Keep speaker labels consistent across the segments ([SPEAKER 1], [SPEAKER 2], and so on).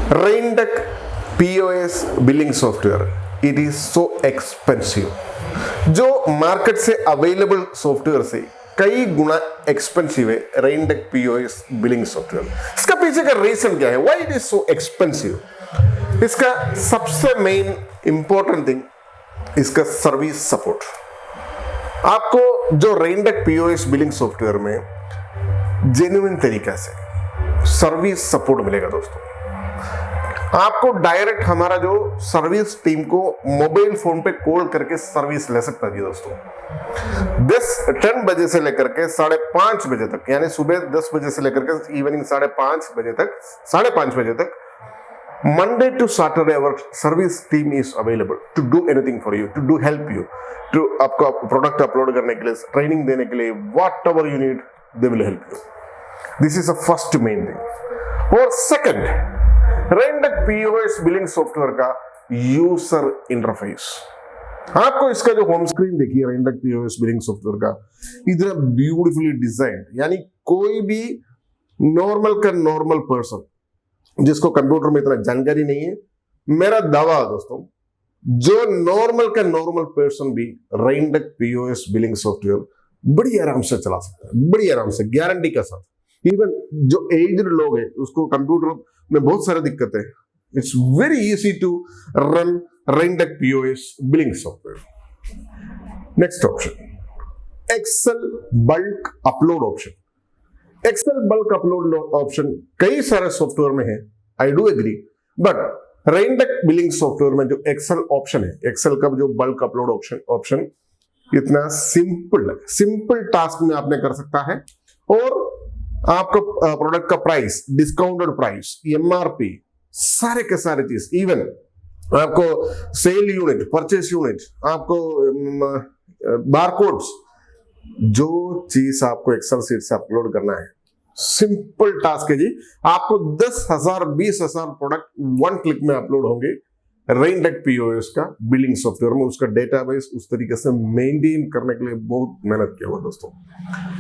[SPEAKER 1] Rainduck POS billing software it is so expensive. जो market से available software से कई गुना एक्सपेंसिव है Rainduck POS बिलिंग सॉफ्टवेयर। इसका पीछे का रीजन क्या है, why it is so expensive? इसका सबसे मेन इंपॉर्टेंट थिंग इसका सर्विस सपोर्ट। आपको जो Rainduck POS बिलिंग सॉफ्टवेयर में जेन्युइन तरीके से सर्विस सपोर्ट मिलेगा दोस्तों। आपको डायरेक्ट हमारा जो सर्विस टीम को मोबाइल फोन पे कॉल करके सर्विस ले सकता है दोस्तों। 10 बजे से लेकर के 5:30 बजे तक, यानी सुबह 10 बजे से लेकर के इवनिंग 5:30 बजे तक, 5:30 बजे तक Monday to Saturday our service team is available to do anything for you, to do help you, to आपका प्रोडक्ट अपलोड करने के लिए, ट्रेनिंग देने के लिए, whatever you need they will help you. This is the first main thing. और second, Rainduck POS billing software का user interface. आपको इसका जो होम स्क्रीन देखिए Rainduck POS बिलिंग सॉफ्टवेयर का, इतना ब्यूटीफुली डिजाइन, यानी कोई भी नॉर्मल का नॉर्मल पर्सन जिसको कंप्यूटर में इतना जानकारी नहीं है, मेरा दावा है दोस्तों, जो नॉर्मल का नॉर्मल पर्सन भी Rainduck POS बिलिंग सॉफ्टवेयर बड़ी आराम से चला सकता है, बड़ी आराम से, गारंटी के साथ। इवन जो एज्ड लोग हैं उसको कंप्यूटर में बहुत सारी दिक्कतें हैं, it's very easy to run Rainduck POS billing software. Next option, excel bulk upload option. Excel bulk upload option कई सारे सॉफ्टवेयर में है, I do agree, but Rainduck billing software में जो एक्सेल ऑप्शन है, एक्सेल का जो बल्क अपलोड ऑप्शन इतना सिंपल टास्क में आपने कर सकता है, और आपका प्रोडक्ट का प्राइस, डिस्काउंटेड प्राइस, MRP, सारे के सारे चीज, इवन आपको सेल यूनिट, परचेस यूनिट, आपको बारकोड्स, जो चीज आपको एक्सेल सीट से अपलोड करना है, सिंपल टास्क है जी। आपको 10,000 20,000 प्रोडक्ट 1 क्लिक में अपलोड होंगे Rainduck POS का बिलिंग सॉफ्टवेयर में। उसका डेटाबेस उस तरीके से मेंटेन करने के लिए बहुत मेहनत किया हुआ दोस्तों,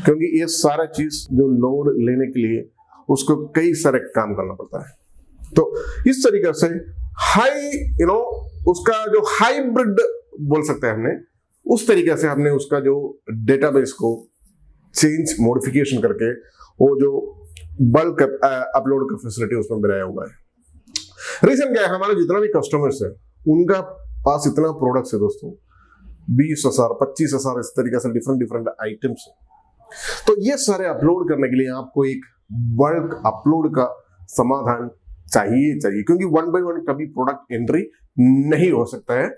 [SPEAKER 1] क्योंकि ये सारा चीज जो लोड लेने के लिए उसको कई सारे काम करना पड़ता है। तो इस तरीके से उसका जो हाइब्रिड बोल सकते हैं हमने, उस तरीके से हमने उसका जो डेटाबेस को चेंज मॉडिफिकेशन करके वो जो बल्क अपलोड का फैसिलिटी उसमें बनाया हुआ है। रीजन क्या है, हमारे जितना भी कस्टमर्स है उनका पास इतना प्रोडक्ट्स है दोस्तों, 20,000 25,000 इस तरीके से डिफरेंट आइटम्स है। तो ये सारे अपलोड करने के लिए आपको एक बल्क अपलोड का समाधान चाहिए, क्योंकि 1 by 1 कभी प्रोडक्ट एंट्री नहीं हो सकता है,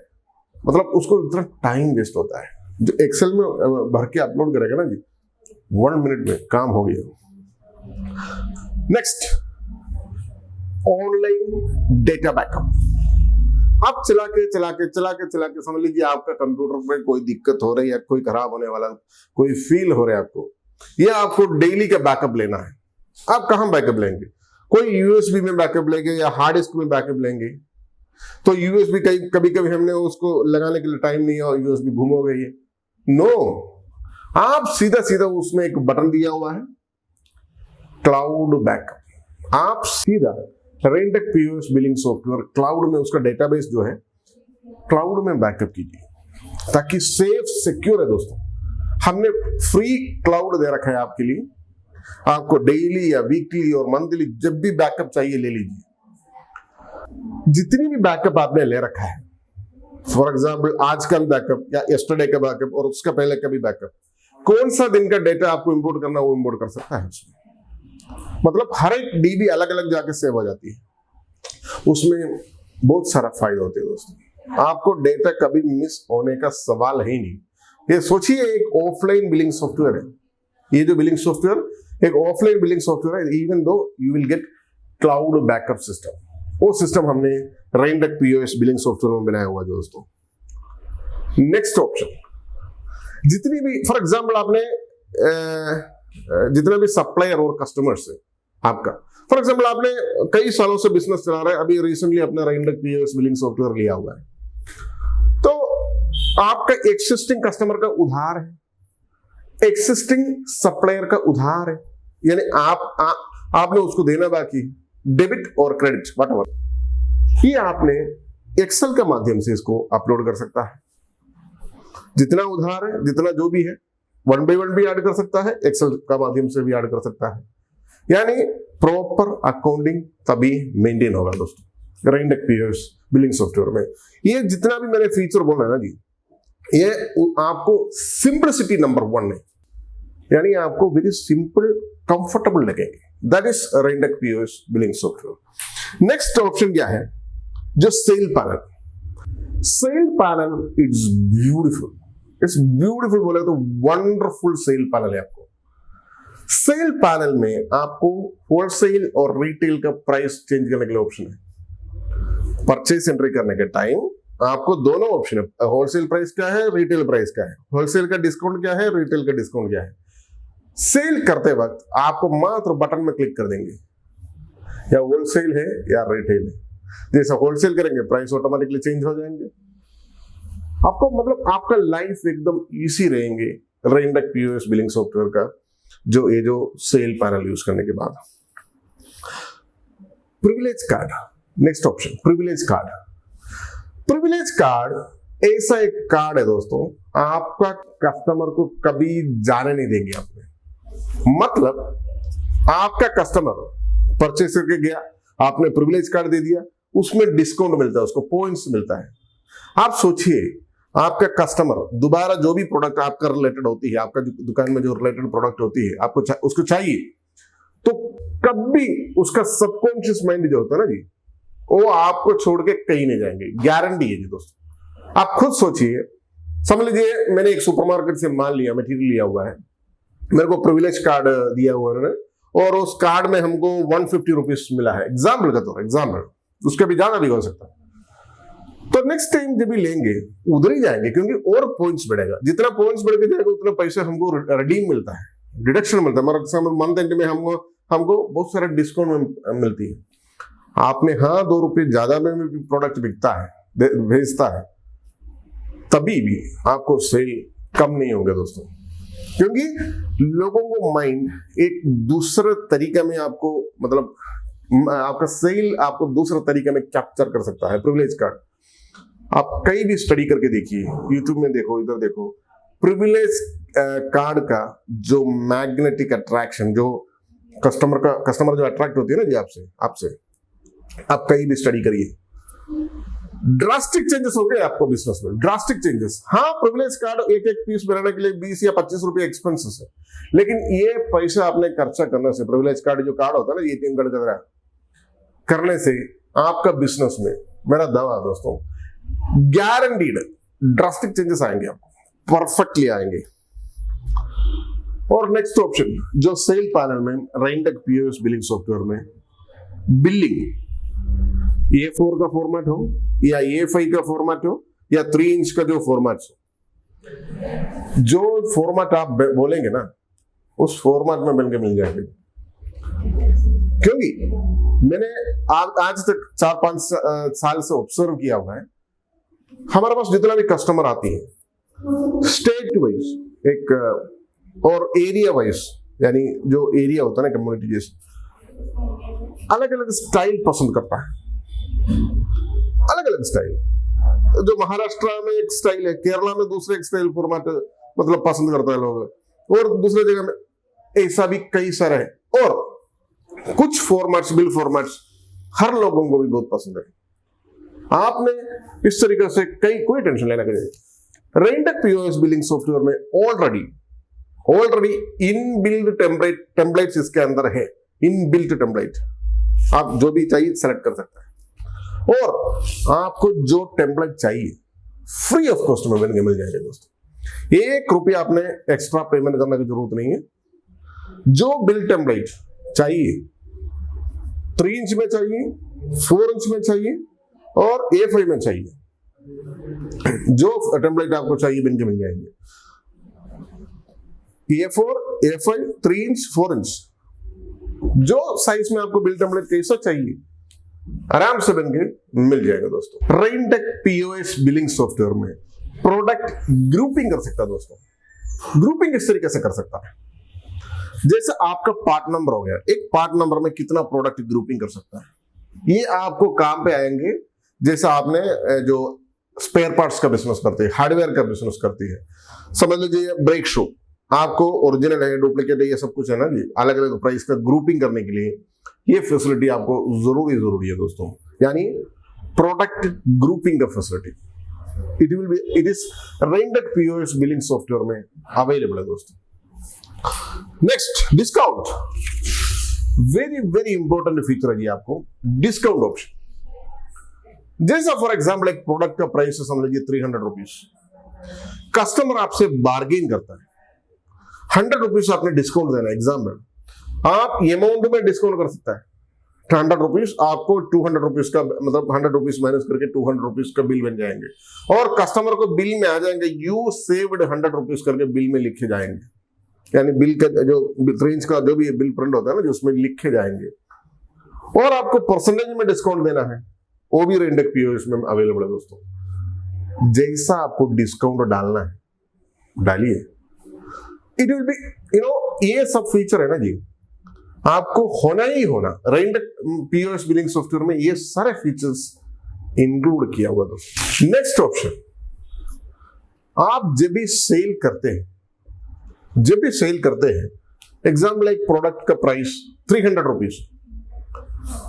[SPEAKER 1] मतलब उसको इतना टाइम वेस्ट होता है। जो एक्सेल में भर के अपलोड करेगा ना जी, 1 मिनट में काम हो गया। Next, online data backup. आप चला के समझ लीजिए आपका कंप्यूटर पे कोई दिक्कत हो रही है, कोई खराब होने वाला, कोई फील हो रहा है आपको, या आपको डेली का बैकअप लेना है। आप कहां बैकअप लेंगे? कोई यूएसबी में बैकअप लेंगे या हार्ड डिस्क में बैकअप लेंगे? तो यूएसबी कभी हमने उसको लगाने के लिए टाइम नहीं है और यूएसबी गुम हो गई है। नो, आप सीधा उसमें एक बटन दिया हुआ है, क्लाउड बैकअप। आप सीधा Rainduck POS billing software cloud में उसका डेटाबेस जो है क्लाउड में बैकअप कीजिए, ताकि सेफ सिक्योर है दोस्तों। हमने फ्री क्लाउड दे रखा है आपके लिए, आपको डेली या वीकली और मंथली जब भी बैकअप चाहिए ले लीजिए। जितनी भी बैकअप आपने ले रखा है, फॉर एग्जाम्पल आज का बैकअप या यस्टरडे का बैकअप और उसका पहले का भी बैकअप, कौन सा दिन का डेटा आपको इंपोर्ट करना वो इंपोर्ट कर सकता है उसमें। मतलब हर एक डीबी अलग अलग जाके सेव हो जाती है, उसमें बहुत सारा फायदा होते हैं दोस्तों। आपको डेटा कभी मिस होने का सवाल ही नहीं। ये सोचिए, एक ऑफलाइन बिलिंग सॉफ्टवेयर है, ये जो बिलिंग सॉफ्टवेयर एक ऑफलाइन बिलिंग सॉफ्टवेयर है, even though you will get cloud backup system. वो सिस्टम हमने Rainduck POS बिलिंग सॉफ्टवेयर में बनाया हुआ दोस्तों। नेक्स्ट ऑप्शन, जितनी भी फॉर एग्जाम्पल आपने जितने भी सप्लायर और कस्टमर्स है आपका, फॉर एग्जाम्पल आपने कई सालों से बिजनेस चला रहा है, अभी रिसेंटली अपना Rainduck POS बिलिंग सॉफ्टवेयर लिया हुआ है, तो आपका एक्सिस्टिंग कस्टमर का उधार है, एक्सिस्टिंग सप्लायर का उधार है, यानी आपने उसको देना बाकी, डेबिट और क्रेडिट वट एवर, ये आपने एक्सेल के माध्यम से इसको अपलोड कर सकता है। जितना उधार है, जितना जो भी है, 1 by 1 भी ऐड कर सकता है, एक्सेल का माध्यम से भी ऐड कर सकता है। यानी प्रॉपर अकाउंटिंग तभी मेंटेन होगा दोस्तों राइंडेक पीओएस बिलिंग सॉफ्टवेयर में। ये जितना भी मैंने फीचर बोला है ना जी, ये आपको सिंपलिसिटी नंबर 1 है, यानी आपको वेरी सिंपल कंफर्टेबल लगेंगे। दैट इज राइंडेक POS billing software. Next option क्या है, जो sale panel. Sale panel it's beautiful, it's beautiful बोले तो वंडरफुल सेल पैनल है। आपको सेल पैनल में आपको होलसेल और रिटेल का प्राइस चेंज करने के लिए ऑप्शन है। परचेस एंट्री करने के टाइम आपको दोनों ऑप्शन है, होलसेल प्राइस क्या है, रिटेल प्राइस क्या है, होलसेल का डिस्काउंट क्या है, रिटेल का डिस्काउंट क्या है। सेल करते वक्त आपको मात्र बटन में क्लिक कर देंगे, या होलसेल है या रिटेल है। जैसे होलसेल करेंगे प्राइस ऑटोमेटिकली चेंज हो जाएंगे। आपको मतलब आपका लाइफ एकदम इजी रहेंगे राइंडेक पीओएस बिलिंग सॉफ्टवेयर का जो सेल पैनल यूज करने के बाद। Privilege card, next option privilege card. Privilege card ऐसा एक कार्ड है दोस्तों, आपका कस्टमर को कभी जाने नहीं देंगे आपने। मतलब आपका कस्टमर परचेस करके गया, आपने प्रिविलेज कार्ड दे दिया, उसमें डिस्काउंट मिलता है, उसको पॉइंट्स मिलता है। आप सोचिए आपका कस्टमर दोबारा जो भी प्रोडक्ट आपका रिलेटेड होती है, आपका दुकान में जो रिलेटेड प्रोडक्ट होती है, आपको उसको चाहिए, तो कभी उसका सबकॉन्शियस माइंड जो होता है ना जी, वो आपको छोड़ के कहीं नहीं जाएंगे, गारंटी है जी दोस्तों। आप खुद सोचिए, समझ लीजिए मैंने एक सुपरमार्केट से माल लिया, मटेरियल लिया हुआ है, मेरे को प्रिविलेज कार्ड दिया हुआ है और उस कार्ड में हमको 150 रुपीज मिला है, एग्जाम्पल का तो एग्जाम्पल, उसका भी ज्यादा भी हो सकता है। तो नेक्स्ट टाइम जब भी लेंगे उधर ही जाएंगे, क्योंकि और पॉइंट्स बढ़ेगा, जितना पॉइंट्स बढ़ के जाएगा उतना पैसे हमको रिडीम मिलता है, डिडक्शन मिलता है। मंथ एंड में हमको बहुत सारा डिस्काउंट मिलती है। आपने हाँ 2 रुपए ज्यादा में भी प्रोडक्ट बिकता है, भेजता है, तभी भी आपको सेल कम नहीं होगा दोस्तों, क्योंकि लोगों को माइंड एक दूसरे तरीके में आपको मतलब आपका सेल आपको दूसरे तरीके में कैप्चर कर सकता है। प्रिविलेज कार्ड आप कहीं भी स्टडी करके देखिए, यूट्यूब में देखो, इधर देखो, प्रिविलेज कार्ड का जो मैग्नेटिक अट्रैक्शन, जो कस्टमर जो अट्रैक्ट होती है ना जी आपसे आप कहीं भी स्टडी करिए, ड्रास्टिक चेंजेस हो गए आपको बिजनेस में, ड्रास्टिक चेंजेस। हाँ प्रिविलेज कार्ड एक पीस बनाने के लिए 20 या 25 रुपए एक्सपेंसेस है, लेकिन ये पैसा आपने खर्चा करने से, प्रिविलेज कार्ड जो कार्ड होता है ना, ATM कार्ड करने से आपका बिजनेस में, मेरा दावा दोस्तों, गारंटीड ड्रास्टिक चेंजेस आएंगे, आपको परफेक्टली आएंगे। और नेक्स्ट ऑप्शन जो सेल पैनल में राइंडेक पीओएस बिलिंग सॉफ्टवेयर में बिलिंग A4 का फॉर्मेट हो या A5 का फॉर्मेट हो या 3 इंच का जो फॉर्मेट हो, जो फॉर्मेट आप बोलेंगे ना उस फॉर्मेट में बनके मिल जाएंगे। क्योंकि मैंने आज तक 4-5 साल से ऑब्जर्व किया हुआ है, हमारे पास जितना भी कस्टमर आती है स्टेट वाइज एक और एरिया वाइज, यानी जो एरिया होता है ना कम्युनिटी, जैसे अलग अलग स्टाइल पसंद करता है, अलग अलग स्टाइल। जो महाराष्ट्र में एक स्टाइल है, केरला में दूसरे एक स्टाइल फॉर्मेट मतलब पसंद करता है लोग, और दूसरे जगह में ऐसा भी कई सारे है, और कुछ फॉर्मेट्स बिल फॉर्मेट्स हर लोगों को भी बहुत पसंद है। आपने इस तरीके से कोई टेंशन लेना चाहिए। राइंडेक पीओएस बिलिंग सॉफ्टवेयर में ऑलरेडी इनबिल्ट टेम्पलेट्स इसके अंदर है, इनबिल्ट टेम्पलेट, आप जो भी चाहिए सेलेक्ट कर सकते हैं, और आपको जो टेम्पलेट चाहिए फ्री ऑफ कॉस्ट में बन के मिल जाएगा दोस्तों। 1 रुपया आपने एक्स्ट्रा पेमेंट करने की जरूरत नहीं है। जो बिल टेम्पलेट चाहिए, 3 इंच में चाहिए, 4 इंच में चाहिए और A5 में चाहिए, जो टेम्पलेट आपको चाहिए बन के मिल जाएंगे। A4, A5, 3 इंच, 4 इंच, जो साइज में आपको बिल टेम्पलेट कैसा चाहिए आराम से बन के मिल जाएगा दोस्तों। राइंडेक पीओएस बिलिंग सॉफ्टवेयर में प्रोडक्ट ग्रुपिंग कर सकता है दोस्तों। ग्रुपिंग किस तरीके से कर सकता है, जैसे आपका पार्ट नंबर हो गया, एक पार्ट नंबर में कितना प्रोडक्ट ग्रुपिंग कर सकता है, ये आपको काम पे आएंगे। जैसे आपने जो स्पेयर पार्ट्स का बिजनेस करते हैं, हार्डवेयर का बिजनेस करती है, समझ लीजिए ब्रेक शू, आपको ओरिजिनल है, डुप्लीकेट है, ये सब कुछ है ना जी, अलग अलग प्राइस का ग्रुपिंग करने के लिए ये फैसिलिटी आपको जरूरी है दोस्तों, यानी प्रोडक्ट ग्रुपिंग का facility it is render POS billing software में अवेलेबल है दोस्तों। Next, discount, very very important feature है जी आपको डिस्काउंट ऑप्शन। जैसा फॉर एग्जाम्पल एक प्रोडक्ट का प्राइस है समझ लीजिए 300 रुपीज, कस्टमर आपसे बार्गेन करता है, 100 रुपीज आपने डिस्काउंट देना है। एग्जाम्पल, आप अमाउंट में डिस्काउंट कर सकता है 100 रुपीज, आपको 200 रुपीज का मतलब 100 रुपीज माइनस करके 200 रुपीज का बिल बन जाएंगे, और कस्टमर को बिल में आ जाएंगे यू सेव्ड 100 रुपीज करके बिल में लिखे जाएंगे, यानी बिल का जो रेंज का जो भी बिल प्रिंट होता है ना जो उसमें लिखे जाएंगे, और आपको परसेंटेज में डिस्काउंट देना है, वो भी रेंडक पीओएस में अवेलेबल है दोस्तों। जैसा आपको डिस्काउंट डालना है डालिए, इट विल बी ये सब फीचर है ना जी, आपको होना ही होना। रेंडक पीओएस बिलिंग सॉफ्टवेयर में ये सारे फीचर्स इंक्लूड किया हुआ दोस्तों। नेक्स्ट ऑप्शन, आप जब भी सेल करते हैं, एग्जाम्पल एक प्रोडक्ट का प्राइस 300 रुपीज,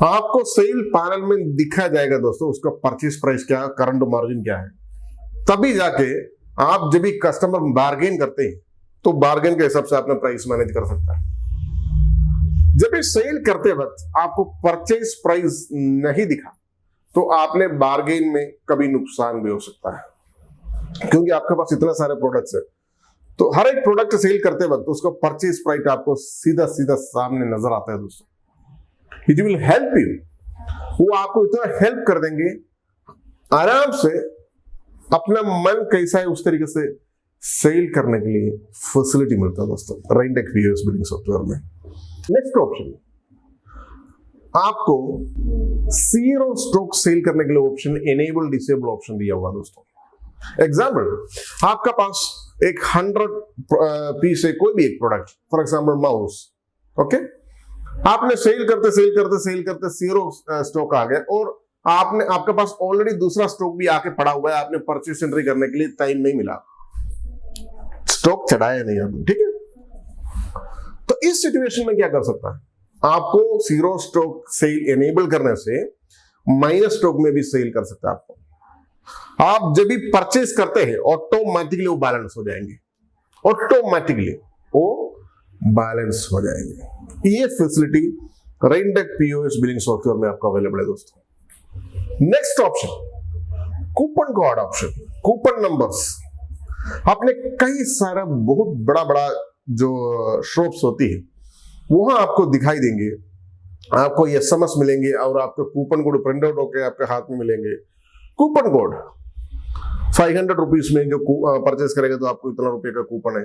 [SPEAKER 1] आपको सेल पैनल में दिखा जाएगा दोस्तों उसका परचेस प्राइस क्या है, करंट मार्जिन क्या है, तभी जाके आप जब भी कस्टमर बार्गेन करते हैं तो बार्गेन के हिसाब से अपना प्राइस मैनेज कर सकता है। जब भी सेल करते वक्त आपको परचेस प्राइस नहीं दिखा तो आपने बार्गेन में कभी नुकसान भी हो सकता है, क्योंकि आपके पास इतना सारे प्रोडक्ट्स है, तो हर एक प्रोडक्ट सेल करते वक्त उसका परचेस प्राइस आपको सीधा सीधा सामने नजर आता है दोस्तों। इट विल हेल्प यू, वो आपको इतना हेल्प कर देंगे, आराम से अपना मन कैसा है उस तरीके से सेल करने के लिए फैसिलिटी मिलता है दोस्तों रेंडक पीओएस बिलिंग सॉफ्टवेयर में। नेक्स्ट ऑप्शन, आपको जीरो स्टॉक सेल करने के लिए ऑप्शन एनेबल डिसेबल ऑप्शन दिया हुआ दोस्तों। एग्जाम्पल, आपका पास एक 100 पीस है कोई भी एक product, for example mouse, okay, आपने सेल करते जीरो स्टॉक आ गया, और आपके पास ऑलरेडी दूसरा स्टॉक भी आके पड़ा हुआ है, आपने परचेस एंट्री करने के लिए टाइम नहीं मिला, स्टॉक चढ़ाया नहीं आपने, ठीक है। तो इस सिचुएशन में क्या कर सकता है, आपको जीरो स्टॉक सेल एनेबल करने से माइनस स्टॉक में भी सेल कर सकता है आपको। आप जब भी परचेस करते हैं ऑटोमेटिकली वो बैलेंस हो जाएंगे, ऑटोमेटिकली वो बैलेंस हो जाएंगे। ये फैसिलिटी रेंडक पीओएस बिलिंग सॉफ्टवेयर में आपको अवेलेबल है दोस्तों। Next option, coupon code option, coupon numbers. आपने कई सारा बहुत बड़ा बड़ा जो शॉप्स होती है वहां आपको दिखाई देंगे, आपको एसएमएस मिलेंगे और आपके कूपन कोड प्रिंट आउट होकर आपके हाथ में मिलेंगे। कूपन कोड 500 रुपीज में जो परचेस करेगा तो आपको इतना रुपए का कूपन है,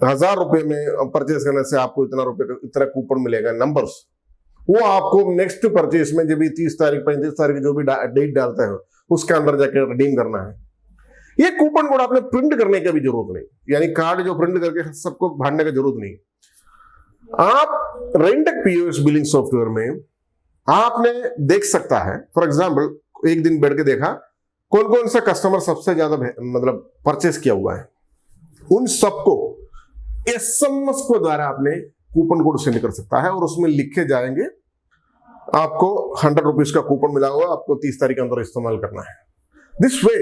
[SPEAKER 1] 1000 रुपए में परचेस करने से आपको इतना रुपए का इतना कूपन मिलेगा, नंबर्स, वो आपको नेक्स्ट परचेस में जब भी 30 तारीख 35 तारीख जो भी डेट डालते हैं उसके अंदर जाकर रिडीम करना है। ये कूपन कोड आपने प्रिंट करने की भी जरूरत नहीं, यानी कार्ड जो प्रिंट करके सबको भांडने की जरूरत नहीं। आप रेंडक पीओएस बिलिंग सॉफ्टवेयर में आपने देख सकता है, फॉर एग्जाम्पल एक दिन बैठ के देखा कौन कौन सा कस्टमर सबसे ज्यादा मतलब परचेस किया हुआ है, उन सबको एसएमएस को द्वारा आपने कूपन कोड सेंड कर सकता है, और उसमें लिखे जाएंगे आपको 100 रुपीज का कूपन मिला हुआ, आपको 30 तारीख के अंदर इस्तेमाल करना है। दिस वे,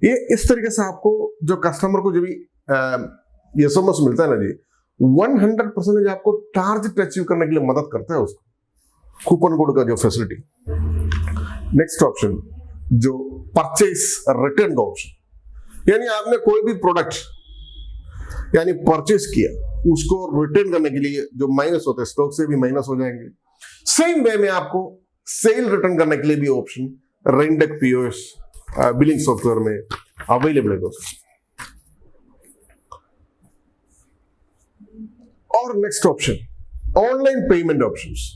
[SPEAKER 1] ये इस तरीके से आपको जो कस्टमर को जो भी एसएमएस मिलता है ना जी, 100% आपको टारगेट अचीव करने के लिए मदद करता है उसको कूपन कोड का जो फैसिलिटी। नेक्स्ट ऑप्शन, जो परचेस रिटर्न का ऑप्शन, यानी आपने कोई भी प्रोडक्ट यानी परचेस किया, उसको रिटर्न करने के लिए जो माइनस होते हैं स्टॉक से भी माइनस हो जाएंगे। सेम वे में आपको सेल रिटर्न करने के लिए भी ऑप्शन रेंडक पीओएस बिलिंग सॉफ्टवेयर में अवेलेबल है दोस्तों। और next option, online payment options.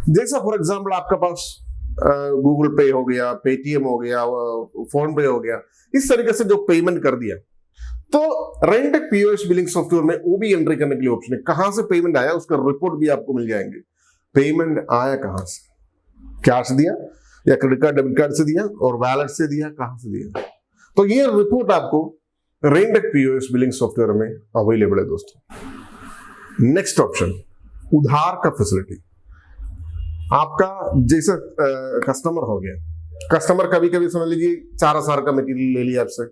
[SPEAKER 1] जैसा फॉर एग्जांपल आपका पास गूगल पे हो गया, पेटीएम हो गया, फोन पे हो गया, इस तरीके से जो पेमेंट कर दिया, तो रेंटेक पीओएस बिलिंग सॉफ्टवेयर में वो भी एंट्री करने के लिए ऑप्शन है, कहां से पेमेंट आया उसका रिपोर्ट भी आपको मिल जाएंगे। पेमेंट आया कहां से, कैश दिया या क्रेडिट कार्ड डेबिट कार्ड से दिया और वैलेट से दिया, कहां से दिया, तो ये रिपोर्ट आपको रेंटेक पीओएस बिलिंग सॉफ्टवेयर में अवेलेबल है दोस्तों। नेक्स्ट ऑप्शन, उधार का फैसिलिटी। आपका जैसे कस्टमर हो गया, कस्टमर कभी कभी समझ लीजिए 4,000 का मटेरियल ले लिया आपसे,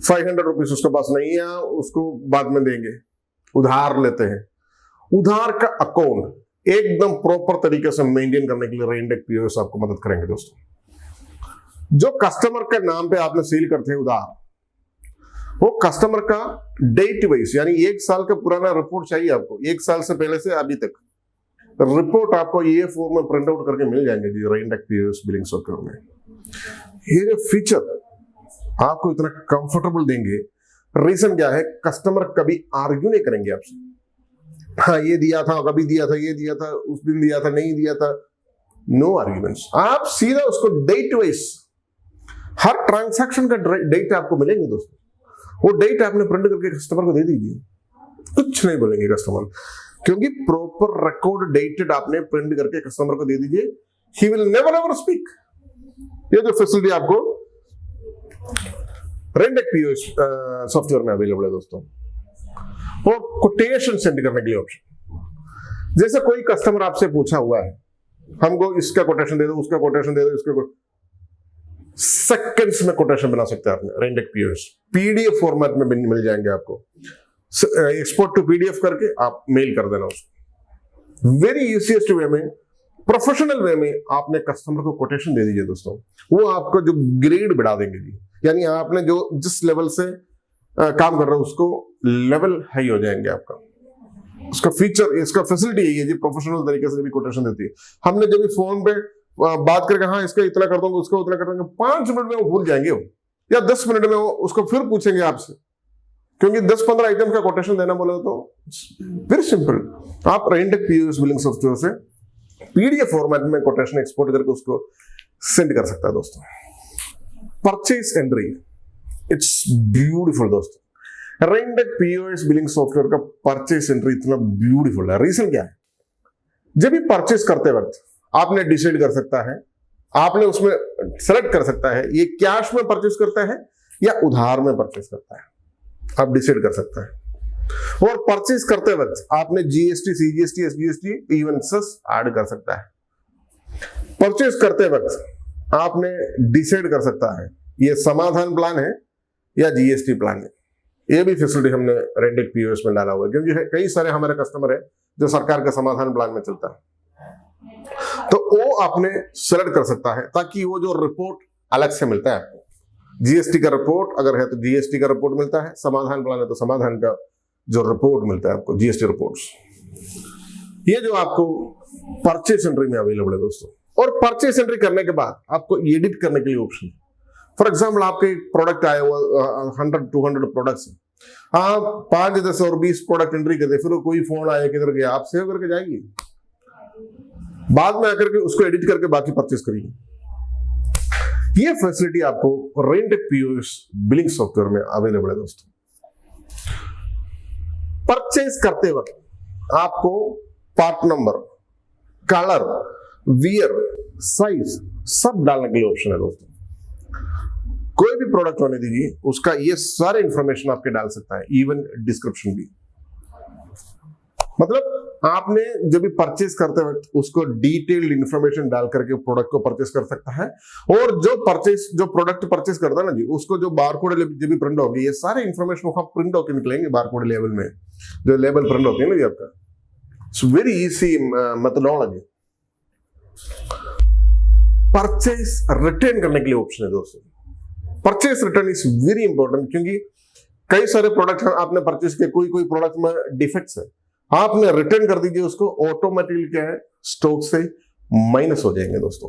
[SPEAKER 1] 500 रुपीज उसके पास नहीं है, उसको बाद में देंगे, उधार लेते हैं। उधार का अकाउंट एकदम प्रॉपर तरीके से मेंटेन करने के लिए रेंटेक पीओएस आपको मदद करेंगे दोस्तों। जो कस्टमर के नाम पे आपने सेल करते हैं उधार, वो कस्टमर का डेट वाइज यानी 1 साल का पुराना रिपोर्ट चाहिए आपको, 1 साल से पहले से अभी तक रिपोर्ट आपको ये फॉर्म में प्रिंट आउट करके मिल जाएंगे जी रेंटेक पीओएस बिलिंग सॉफ्टवेयर में। ये जो फीचर आपको इतना कंफर्टेबल देंगे, रीजन क्या है, कस्टमर कभी आर्ग्यू नहीं करेंगे आपसे, हाँ ये दिया था, कभी दिया था, ये दिया था, उस दिन दिया था, नहीं दिया था, नो आर्ग्यूमेंट्स। आप सीधा उसको डेट वाइज हर ट्रांजैक्शन का डेट आपको मिलेंगे दोस्तों, वो डेट आपने प्रिंट करके कस्टमर को दे दीजिए, कुछ नहीं बोलेंगे कस्टमर, क्योंकि प्रॉपर रिकॉर्ड डेटेड आपने प्रिंट करके कस्टमर को दे दीजिए, he will never ever speak. ये जो फैसिलिटी आपको रेंटेक पीओएस सॉफ्टवेयर में अवेलेबल है दोस्तों। और कोटेशन सेंड करने के लिए ऑप्शन, जैसे कोई कस्टमर आपसे पूछा हुआ है हमको इसका कोटेशन दे दो, उसका कोटेशन दे दो, इसका सेकंड्स में कोटेशन बना सकते हैं आपने रेंटेक पीओएस, पीडीएफ फॉर्मेट में मिल जाएंगे आपको, एक्सपोर्ट टू पीडीएफ करके आप मेल कर देना उसको। वेरी इजीएस्ट वे में, प्रोफेशनल वे में आपने कस्टमर को कोटेशन दे दीजिए दोस्तों, वो आपको जो ग्रेड बढ़ा देंगे जी, यानी आपने जो जिस लेवल से काम कर रहे हो उसको लेवल हाई हो जाएंगे आपका। उसका फीचर, इसका फैसिलिटी यही है जी, प्रोफेशनल तरीके से भी कोटेशन देती है। हमने जब भी फोन पे बात करके हाँ इसका इतना कर दूंगा, उसका उतना कर दूंगा, 5 मिनट में वो भूल जाएंगे वो, या 10 मिनट में वो उसको फिर पूछेंगे आपसे, क्योंकि 10-15 आइटम का कोटेशन देना बोले तो वेरी सिंपल। आप रेंटेक पीओएस बिलिंग सॉफ्टवेयर से पीडीएफ फॉर्मेट में कोटेशन एक्सपोर्ट करके उसको सेंड कर सकता है दोस्तों। परचेज एंट्री, इट्स ब्यूटीफुल दोस्तों। रेंटेक पीओएस बिलिंग सॉफ्टवेयर का परचेज एंट्री इतना ब्यूटीफुल है। रीजन क्या है, जब भी परचेज करते वक्त आपने डिसाइड कर सकता है, आपने उसमें सेलेक्ट कर सकता है ये कैश में परचेज करता है या उधार में परचेज करता है, आप डिसाइड कर सकते हैं। और परचेज करते वक्त आपने GST, CGST, SGST, even cess add कर सकता है। परचेज करते वक्त आपने डिसाइड कर सकता है ये समाधान प्लान है या जीएसटी प्लान है। ये भी फैसिलिटी हमने रेंटेक पीओएस में डाला हुआ है, क्योंकि कई सारे हमारे कस्टमर है जो सरकार के समाधान प्लान में चलता है, तो वो आपने सेलेक्ट कर सकता है ताकि वो जो रिपोर्ट अलग से मिलता है आपको, जीएसटी का रिपोर्ट अगर है तो जीएसटी का रिपोर्ट मिलता है, समाधान प्लान है तो समाधान का जो रिपोर्ट मिलता है आपको, जीएसटी रिपोर्ट्स। ये जो आपको परचेज एंट्री में अवेलेबल है दोस्तों। और परचेज एंट्री करने के बाद आपको एडिट करने के लिए ऑप्शन, फॉर एग्जाम्पल आपके प्रोडक्ट आए हुआ 100-200 प्रोडक्ट्स, आप 5, 10 और 20 प्रोडक्ट एंट्री करते, फिर कोई फोन आया किधर गया, आप सेव करके जाएंगे, बाद में आकर के उसको एडिट करके बाकी परचेज करिए। ये फैसिलिटी आपको रेंटेक पीओएस बिलिंग सॉफ्टवेयर में अवेलेबल है दोस्तों। परचेज करते वक्त आपको part number, colour, wear, size सब डालने के लिए ऑप्शन है दोस्तों। कोई भी प्रोडक्ट होने दीजिए, उसका ये सारे इंफॉर्मेशन आपके डाल सकता है, इवन डिस्क्रिप्शन भी। मतलब आपने जब भी परचेज करते वक्त उसको डिटेल्ड इंफॉर्मेशन डाल करके प्रोडक्ट को परचेज कर सकता है। और जो प्रोडक्ट परचेज करता है ना जी, उसको जो बारकोड जब भी प्रिंट होगी, ये सारे इंफॉर्मेशन वहां प्रिंट होकर निकलेंगे बारकोड लेवल में, जो लेबल प्रिंट होती है ना जी आपका। It's very easy methodology. Purchase return करने के लिए ऑप्शन है दोस्तों। Purchase return is very important, क्योंकि कई सारे प्रोडक्ट आपने परचेज किए, कोई प्रोडक्ट में डिफेक्ट्स है, आपने रिटर्न कर दीजिए उसको, ऑटोमेटिकली क्या है स्टॉक से माइनस हो जाएंगे दोस्तों।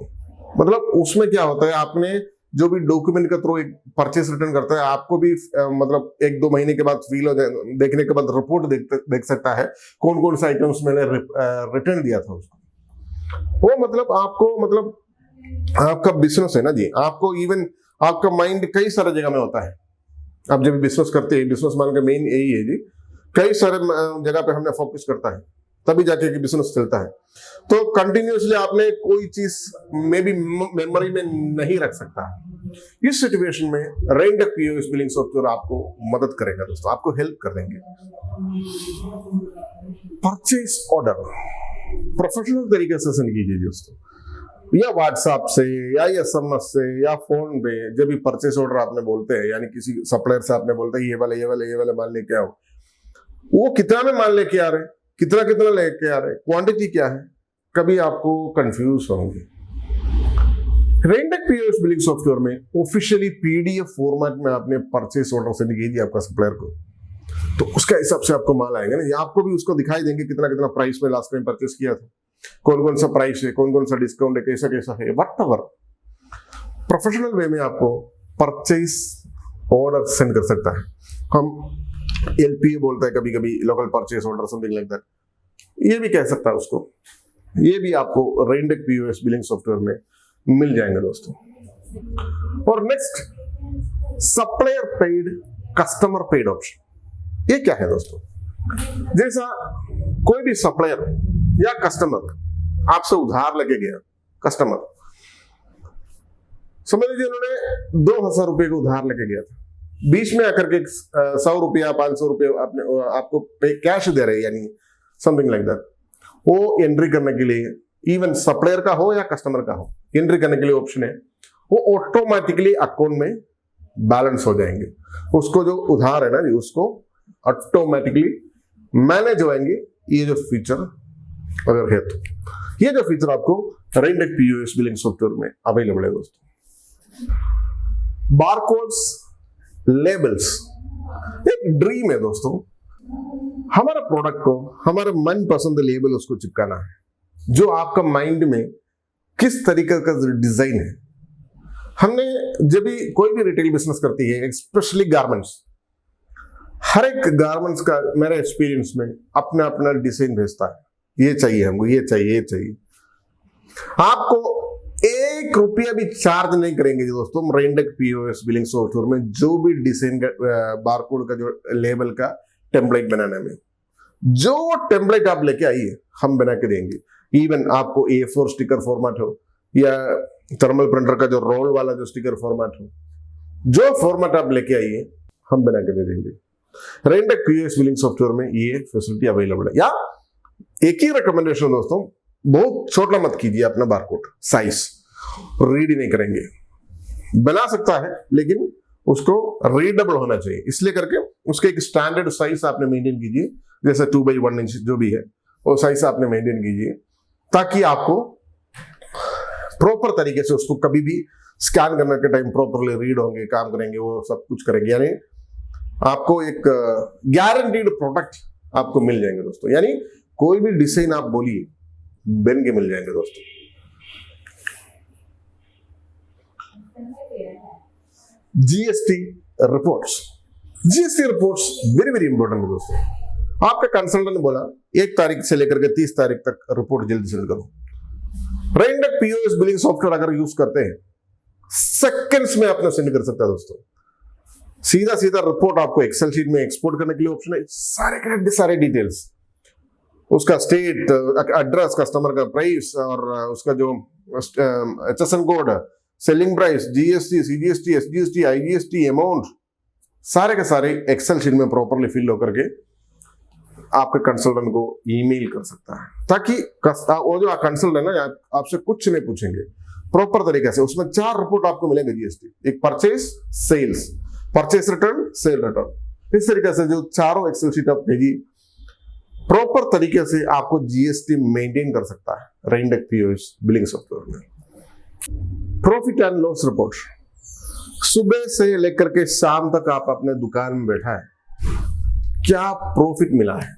[SPEAKER 1] मतलब उसमें क्या होता है, आपने जो भी डॉक्यूमेंट के थ्रू एक परचेज रिटर्न करता है, आपको भी मतलब 1-2 महीने के बाद फील हो जाए, देखने के बाद रिपोर्ट देख सकता है कौन कौन से आइटम्स मैंने रिटर्न दिया था उसको। वो मतलब आपका बिजनेस है ना जी, आपको इवन आपका माइंड कई सारे जगह में होता है, आप जब बिजनेस करते हैं, बिजनेसमैन का मेन यही है जी, कई सारे जगह पे हमने फोकस करता है तभी जाके कि बिजनेस चलता है। तो कंटिन्यूसली आपने कोई चीज में भी मेमोरी में नहीं रख सकता। इस सिचुएशन में रेंडेक पीओएस बिलिंग सॉफ्टवेयर आपको मदद करेगा दोस्तों, आपको हेल्प कर देंगे। परचेज ऑर्डर प्रोफेशनल तरीके से सेंड कीजिए दोस्तों, या व्हाट्सएप से या एसएमएस से या फोन पे। जब भी परचेस ऑर्डर आपने बोलते हैं, यानी किसी सप्लायर से आपने बोलते हैं ये वाला माल लेके आओ, वो कितना में माल लेके आ रहे हैं, कितना लेके आ रहे हैं, क्वांटिटी क्या है, कभी आपको कंफ्यूज होंगे। रेंडेक पीओएस बिलिंग सॉफ्टवेयर में ऑफिशियली पीडीएफ फॉर्मेट में आपने परचेस ऑर्डर सेंड कीजिए आपका सप्लायर को, तो उसका हिसाब से आपको माल आएगा ना। आपको भी उसको दिखाई देंगे कितना प्राइस में लास्ट टाइम परचेस किया था, कौन सा प्राइस है, कौन सा डिस्काउंट है, कैसा है, व्हाटएवर। प्रोफेशनल वे में आपको परचेस ऑर्डर सेंड कर सकता है। हम एलपीए बोलता है कभी local purchase order, something like that, ये भी कह सकता है उसको। ये भी आपको रेंडेक पीओएस बिलिंग सॉफ्टवेयर में मिल जाएंगे दोस्तों। और next, supplier paid, customer paid option. ये क्या है दोस्तों? जैसा कोई भी सप्लायर या कस्टमर आपसे उधार लेके गया, कस्टमर समझ लीजिए उन्होंने 2000 रुपए को उधार लेके गया था, बीच में आकर के 100 रुपया 500 रुपये आपको कैश दे रहे, यानी समथिंग लाइक दैट। वो एंट्री करने के लिए, इवन सप्लायर का हो या कस्टमर का हो, एंट्री करने के लिए ऑप्शन है, वो ऑटोमेटिकली अकाउंट में बैलेंस हो जाएंगे। उसको जो उधार है ना जी, उसको ऑटोमेटिकली मैनेज होएंगे। ये जो फीचर अगर है तो, ये जो फीचर आपको रेंडेक पीओएस बिलिंग सॉफ्टवेयर में अवेलेबल है दोस्तों। बारकोड्स, लेबल्स, एक ड्रीम है दोस्तों। हमारा प्रोडक्ट को हमारे मनपसंद लेबल उसको चिपकाना है, जो आपका माइंड में किस तरीके का डिजाइन है। हमने जब भी कोई भी रिटेल बिजनेस करती है, स्पेशली गारमेंट्स, हर एक गारमेंट्स का मेरे एक्सपीरियंस में अपना अपना डिजाइन भेजता है, ये चाहिए हमको, ये चाहिए। आपको 1 रुपया भी चार्ज नहीं करेंगे दोस्तों रेंडेक पीओएस बिलिंग सॉफ्टवेयर में, जो भी डिजाइन बारकोड का, जो लेबल का टेम्पलेट बनाने में। जो टेम्पलेट आप लेके आइए हम बना के देंगे। इवन आपको A4 स्टिकर फॉर्मेट हो या थर्मल प्रिंटर का जो रोल वाला जो स्टिकर फॉर्मेट हो, जो फॉर्मेट आप लेके आइए हम बना के दे देंगे। रेंडेक पीओएस बिलिंग सॉफ्टवेयर में ये फैसिलिटी अवेलेबल है। या एक ही रिकमेंडेशन दोस्तों, बहुत छोटा मत कीजिए अपना बारकोड, साइज रीड ही नहीं करेंगे। बना सकता है लेकिन उसको रीडेबल होना चाहिए, इसलिए करके उसके एक स्टैंडर्ड साइज आपने मेंटेन कीजिए, जैसे 2x1 इंच जो भी है वो साइज आपने मेंटेन कीजिए, ताकि आपको प्रॉपर तरीके से उसको कभी भी स्कैन करने के टाइम प्रॉपरली रीड होंगे, काम करेंगे, वो सब कुछ करेंगे। यानी आपको एक गारंटीड प्रोडक्ट आपको मिल जाएंगे दोस्तों। यानी कोई भी डिजाइन आप बोलिए बन के मिल जाएंगे दोस्तों। GST reports, very very important है दोस्तों। आपका कंसल्टेंट ने बोला 1 तारीख से लेकर के 30 तारीख तक रिपोर्ट जल्दी सेंड करो। रेंडेक पीओएस बिलिंग सॉफ्टवेयर अगर यूज करते हैं, सेकंड्स में आपने सेंड कर सकता है दोस्तों। सीधा रिपोर्ट आपको एक्सेल शीट में एक्सपोर्ट करने के लिए ऑप्शन है, सारे डिटेल्स, उसका स्टेट, एड्रेस, कस्टमर का प्राइस और उसका जो HSN code, selling price, GST, CGST, SGST, IGST, amount, सारे के सारे एक्सेल शीट में प्रॉपरली फिल होकर के आपके कंसल्टेंट को ईमेल कर सकता है, ताकि वो जो कंसल्टेंट है ना आपसे कुछ नहीं पूछेंगे, प्रॉपर तरीके से उसमें 4 रिपोर्ट आपको मिलेंगे जीएसटी, एक purchase, sales, purchase return, sale return. इस तरीके से जो चारों एक्सेल शीट आप भेजिए, प्रॉपर तरीके से आपको जीएसटी मेंटेन कर सकता है रेंडेक पीओएस बिलिंग सॉफ्टवेयर में। प्रॉफिट एंड लॉस रिपोर्ट, सुबह से लेकर के शाम तक आप अपने दुकान में बैठा है, क्या प्रॉफिट मिला है,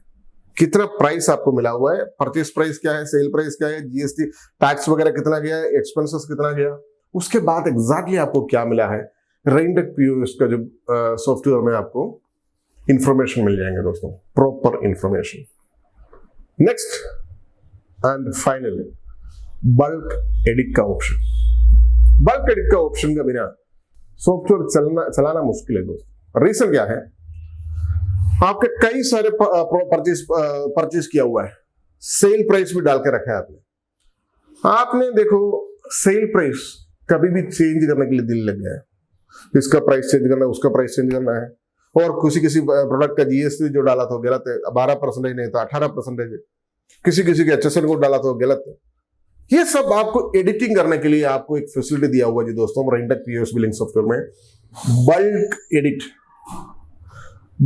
[SPEAKER 1] कितना प्राइस आपको मिला हुआ है, परचेस प्राइस क्या है, सेल प्राइस क्या है, जीएसटी टैक्स वगैरह कितना गया है, एक्सपेंसेस कितना गया, उसके बाद एग्जैक्टली आपको क्या मिला है, रेंडेक पीओएस का जो सॉफ्टवेयर में आपको इंफॉर्मेशन मिल जाएंगे दोस्तों, proper information. Next and finally bulk edit का ऑप्शन। बल्क एडिट का ऑप्शन का बिना सॉफ्टवेयर चलाना मुश्किल है दोस्तों। रीजन क्या है, आपके कई सारे परचेज किया हुआ है, सेल प्राइस भी डाल के रखा है आपने देखो सेल प्राइस कभी भी चेंज करने के लिए दिल लग गया है, इसका प्राइस चेंज करना है, उसका प्राइस चेंज करना है, और किसी प्रोडक्ट का जीएसटी जो डाला था गलत है, 12% नहीं था 18% है, किसी के HSN को डाला था गलत है। ये सब आपको एडिटिंग करने के लिए आपको एक फैसिलिटी दिया हुआ जी दोस्तों रेंडेक पीओएस बिलिंग सॉफ्टवेयर में, बल्क एडिट,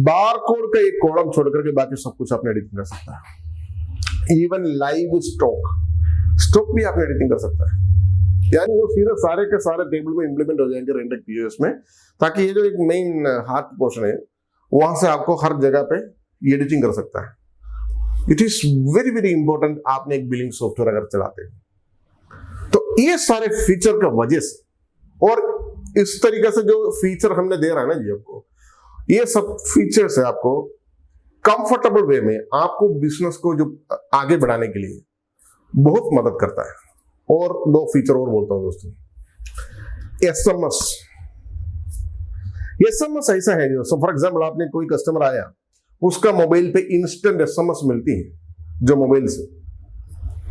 [SPEAKER 1] बारकोड का एक कॉलम छोड़ करके बाकी सब कुछ आपने एडिटिंग कर सकता है। इवन लाइव स्टॉक भी आपने एडिटिंग कर सकता है, यानी वो सीधे सारे के सारे टेबल में इंप्लीमेंट हो जाएंगे रेंडेक पीओएस में, ताकि ये जो एक मेन हार्ट पोर्शन है वहां से आपको हर जगह पे एडिटिंग कर सकता है। It is very very important, आपने एक बिलिंग सॉफ्टवेयर अगर चलाते हैं तो ये सारे फीचर का वजह से, और इस तरीके से जो फीचर हमने दे रहा है ना जी आपको, ये सब फीचर्स है आपको कंफर्टेबल वे में आपको बिजनेस को जो आगे बढ़ाने के लिए बहुत मदद करता है। और दो फीचर और बोलता हूं दोस्तों, एसएमएस ऐसा है जो फॉर एग्जाम्पल आपने कोई कस्टमर आया, उसका मोबाइल पे इंस्टेंट एसएमएस मिलती है, जो मोबाइल से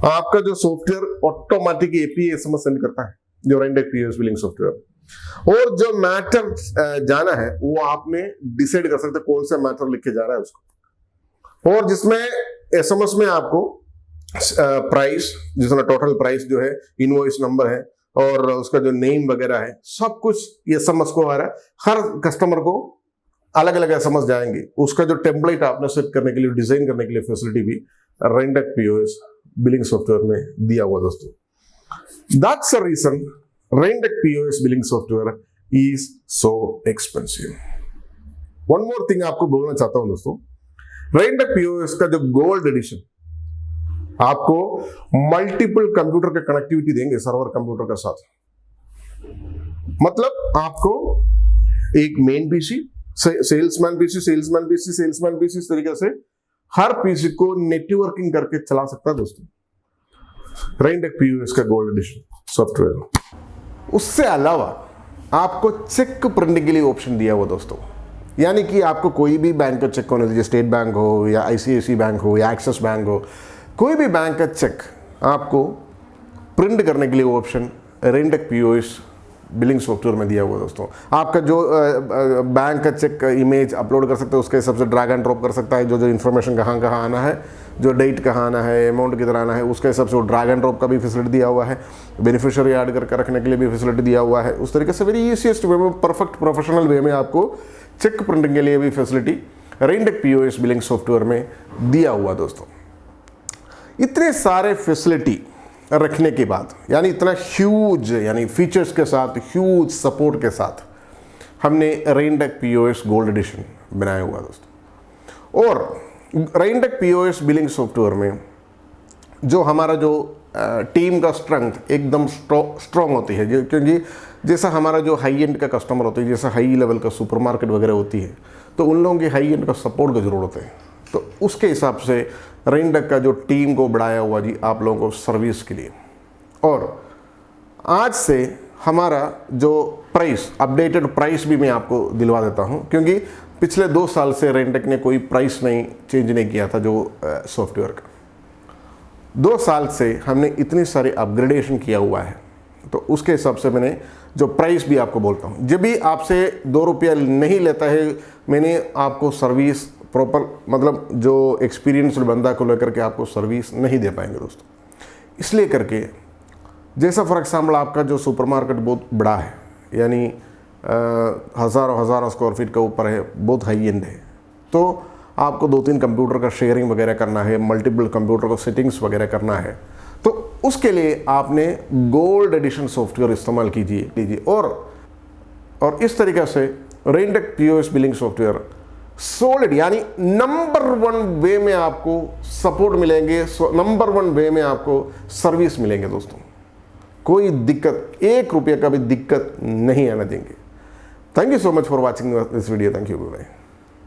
[SPEAKER 1] आपका जो software automatic API SMS send करता है, जो रेंडेक पीओएस बिलिंग सॉफ्टवेयर, और जो मैटर जाना है वो आपने डिसाइड कर सकते कौन सा मैटर लिख के जा रहा है उसको, और जिसमें एसएमएस में आपको प्राइस, जिसमें टोटल प्राइस जो है, इनवॉइस नंबर है और उसका जो नेम वगैरह है, सब कुछ ये एसएमएस को आ रहा है। हर कस्टमर को अलग अलग एसएमएस जाएंगे, उसका जो टेम्पलेट आपने सेट करने के लिए, डिजाइन करने के लिए फैसिलिटी भी रेंडेक पीओएस बिलिंग सॉफ्टवेयर में दिया हुआ दोस्तों। दैट्स द रीजन रेंडेक POS billing software is so expensive. One more thing आपको बोलना चाहता हूं दोस्तों, रेंडेक पीओएस का जो गोल्ड एडिशन आपको मल्टीपल कंप्यूटर का कनेक्टिविटी देंगे सर्वर कंप्यूटर के साथ, मतलब आपको एक मेन पीसी, सेल्समैन पीसी इस तरीके से हर पीसी को नेटवर्किंग करके चला सकता है दोस्तों रेंडेक पीओएस का गोल्ड एडिशन सॉफ्टवेयर। उससे अलावा आपको चेक प्रिंटिंग के लिए ऑप्शन दिया हुआ दोस्तों, यानी कि आपको कोई भी बैंक का चेक होने दीजिए, स्टेट बैंक हो या आईसीआईसी बैंक हो या एक्सिस बैंक हो, कोई भी बैंक का चेक आपको प्रिंट करने के लिए ऑप्शन रेंडेक पीओएस बिलिंग सॉफ्टवेयर में दिया हुआ दोस्तों। आपका जो बैंक का चेक इमेज अपलोड कर सकते हैं, उसके हिसाब से ड्रैग एंड ड्रॉप कर सकता है, जो इन्फॉर्मेशन कहाँ कहाँ आना है, जो डेट कहाँ आना है, अमाउंट कितना आना है, उसके हिसाब से वो ड्रैग एंड ड्रॉप का भी फैसिलिटी दिया हुआ है, बेनिफिशियरी ऐड करके रखने के लिए भी फैसिलिटी दिया हुआ है। उस तरीके से वेरी ईजीएस्ट वे में, परफेक्ट प्रोफेशनल वे में आपको चेक प्रिंटिंग के लिए भी फैसिलिटी रेंडेक पीओएस बिलिंग सॉफ्टवेयर में दिया हुआ दोस्तों। इतने सारे फैसिलिटी रखने के बाद, यानी इतना ह्यूज, यानी फीचर्स के साथ, ह्यूज सपोर्ट के साथ हमने रेंडेक पीओएस गोल्ड एडिशन बनाया हुआ दोस्तों। और रेंडेक पीओएस बिलिंग सॉफ्टवेयर में जो हमारा जो टीम का स्ट्रेंथ एकदम स्ट्रॉन्ग होती है, क्योंकि जैसा हमारा जो हाई एंड का कस्टमर होता है, जैसा हाई लेवल का सुपरमार्केट वगैरह होती है, तो उन लोगों की हाई एंड का सपोर्ट की जरूरत है। तो उसके हिसाब से रेंडेक का जो टीम को बढ़ाया हुआ जी आप लोगों को सर्विस के लिए। और आज से हमारा जो प्राइस, अपडेटेड प्राइस भी मैं आपको दिलवा देता हूं, क्योंकि पिछले 2 साल से रेंडेक ने कोई प्राइस चेंज नहीं किया था जो सॉफ्टवेयर का। 2 साल से हमने इतनी सारी अपग्रेडेशन किया हुआ है, तो उसके हिसाब से मैंने जो प्राइस भी आपको बोलता हूँ। जब भी आपसे 2 रुपया नहीं लेता है, मैंने आपको सर्विस प्रॉपर, मतलब जो एक्सपीरियंस्ड बंदा को लेकर के आपको सर्विस नहीं दे पाएंगे दोस्तों। इसलिए करके, जैसा फॉर एग्जाम्पल आपका जो सुपरमार्केट बहुत बड़ा है, यानी हज़ारों स्क्वायर फीट का ऊपर है, बहुत हाई एंड है, तो आपको 2-3 कंप्यूटर का शेयरिंग वगैरह करना है, मल्टीपल कंप्यूटर को सेटिंग्स वगैरह करना है, तो उसके लिए आपने गोल्ड एडिशन सॉफ्टवेयर इस्तेमाल कीजिए। और इस तरीके से रेंडेक पीओएस बिलिंग सॉफ्टवेयर सॉलिड, यानी नंबर 1 वे में आपको सपोर्ट मिलेंगे, नंबर 1 वे में आपको सर्विस मिलेंगे दोस्तों। कोई दिक्कत, 1 रुपये का भी दिक्कत नहीं आना देंगे। Thank you so much for watching this video. Thank you, bye.